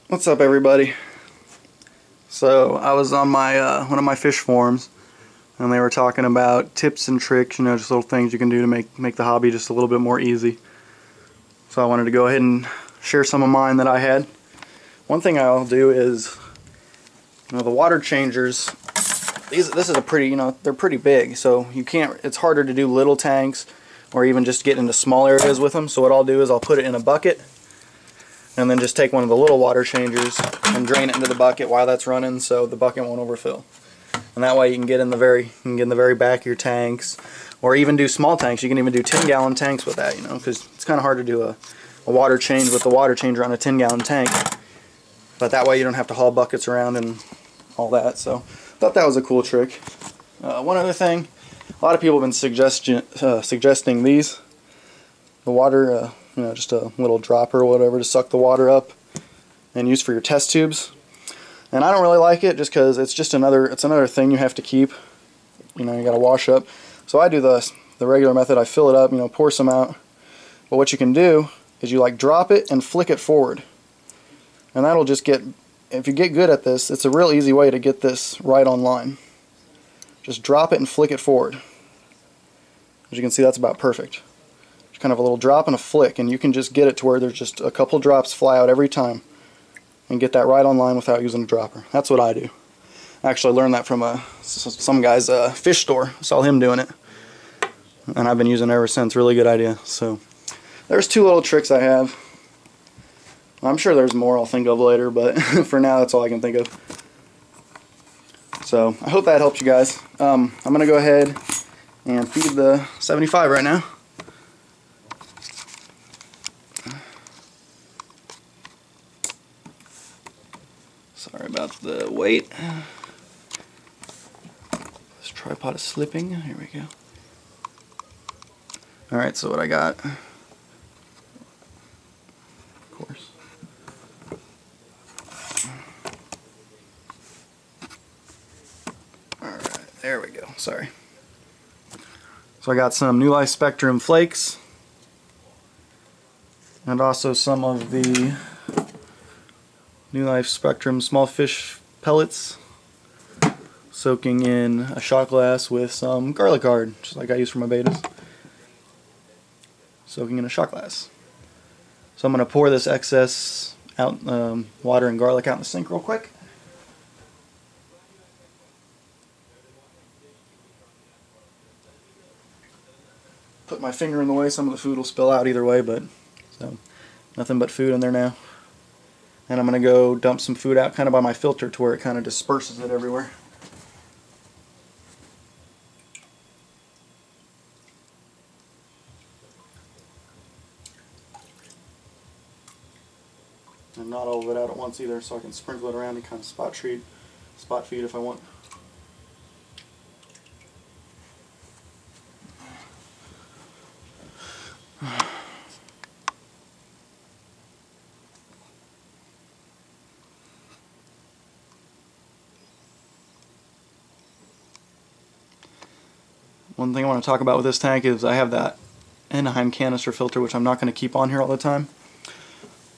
What's up, everybody? So I was on my one of my fish forums, and they were talking about tips and tricks, just little things you can do to make the hobby just a little bit more easy. So I wanted to go ahead and share some of mine that I had. One thing I'll do is, the water changers. This is a pretty, they're pretty big, so you can't. It's harder to do little tanks, or even just get into small areas with them. So what I'll do is I'll put it in a bucket, and then just take one of the little water changers and drain it into the bucket while that's running, so the bucket won't overfill. And that way you can get in the very back of your tanks, or even do small tanks. You can even do 10-gallon tanks with that, because it's kind of hard to do a water change with the water changer on a 10-gallon tank. But that way you don't have to haul buckets around and all that. So I thought that was a cool trick. One other thing, a lot of people have been suggesting these, the water. Just a little dropper or whatever to suck the water up and use for your test tubes. And I don't really like it just because it's another thing you have to keep. You gotta wash up. So I do the regular method. I fill it up, pour some out. But what you can do is you drop it and flick it forward. And that'll just get, if you get good at this, it's a real easy way to get this right on line. Just drop it and flick it forward. As you can see, that's about perfect. Kind of a little drop and a flick, and you can just get it to where there's just a couple drops fly out every time and get that right on line without using a dropper. That's what I do. I actually learned that from some guy's fish store. Saw him doing it, and I've been using it ever since. Really good idea. So there's two little tricks I have. I'm sure there's more I'll think of later, but for now that's all I can think of. So I hope that helps you guys. I'm going to go ahead and feed the 75 right now. Sorry about the weight. This tripod is slipping. Here we go. Alright, so what I got, of course. Alright, there we go. Sorry. So I got some New Life Spectrum flakes, and also some of the New Life Spectrum small fish pellets, soaking in a shot glass with some garlic hard, just like I use for my betas. Soaking in a shot glass. So I'm going to pour this excess out, water and garlic out in the sink real quick. Put my finger in the way, some of the food will spill out either way, but so nothing but food in there now. And I'm going to go dump some food out kind of by my filter to where it kind of disperses it everywhere. And not all of it out at once either, so I can sprinkle it around and kind of spot feed if I want. One thing I want to talk about with this tank is I have that Eneheim canister filter, which I'm not going to keep on here all the time.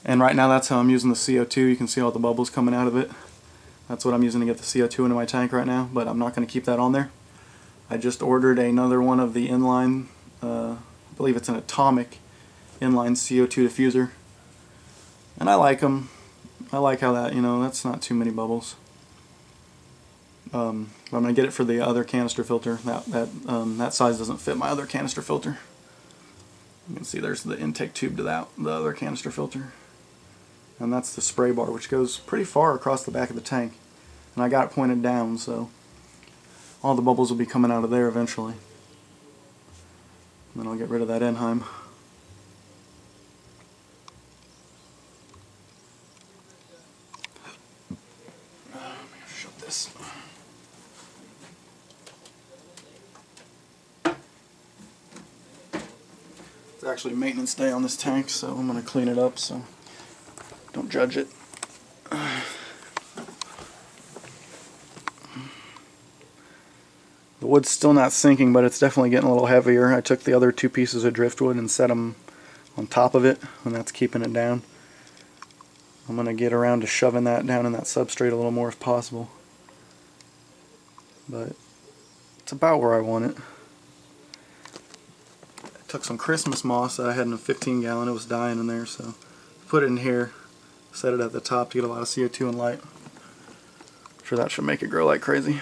And right now that's how I'm using the CO2. You can see all the bubbles coming out of it. That's what I'm using to get the CO2 into my tank right now, but I'm not going to keep that on there. I just ordered another one of the inline, I believe it's an Atomic inline CO2 diffuser. And I like them. I like how that, that's not too many bubbles. I'm going to get it for the other canister filter. That size doesn't fit my other canister filter. You can see there's the intake tube to the other canister filter. And that's the spray bar, which goes pretty far across the back of the tank. And I got it pointed down, so all the bubbles will be coming out of there eventually. And then I'll get rid of that Eneheim. Shut this. It's actually maintenance day on this tank, so I'm going to clean it up, so don't judge it. The wood's still not sinking, but it's definitely getting a little heavier. I took the other two pieces of driftwood and set them on top of it, and that's keeping it down. I'm going to get around to shoving that down in that substrate a little more if possible. But it's about where I want it. I took some Christmas moss that I had in a 15-gallon. It was dying in there, so put it in here, set it at the top to get a lot of CO2 and light. I'm sure that should make it grow like crazy.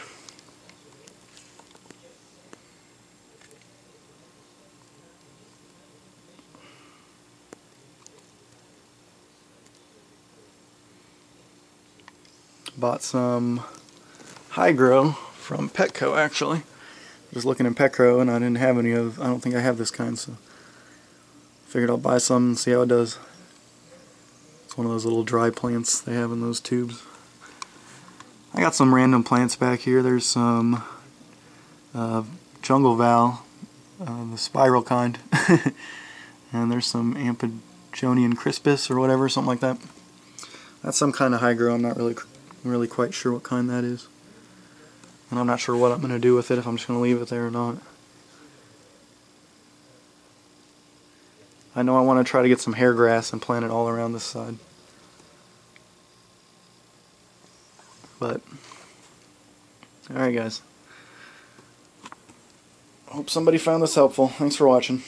Bought some High Grow from Petco, actually. Just looking in Petco and I didn't have any of, I don't think I have this kind, so figured I'll buy some and see how it does. It's one of those little dry plants they have in those tubes. I got some random plants back here. There's some jungle val, the spiral kind, and there's some Amphigonia crispus or whatever, something like that. That's some kind of High Grow. I'm not really quite sure what kind that is, and I'm not sure what I'm going to do with it, if I'm just going to leave it there or not. I know I want to try to get some hair grass and plant it all around this side. But, alright guys. Hope somebody found this helpful. Thanks for watching.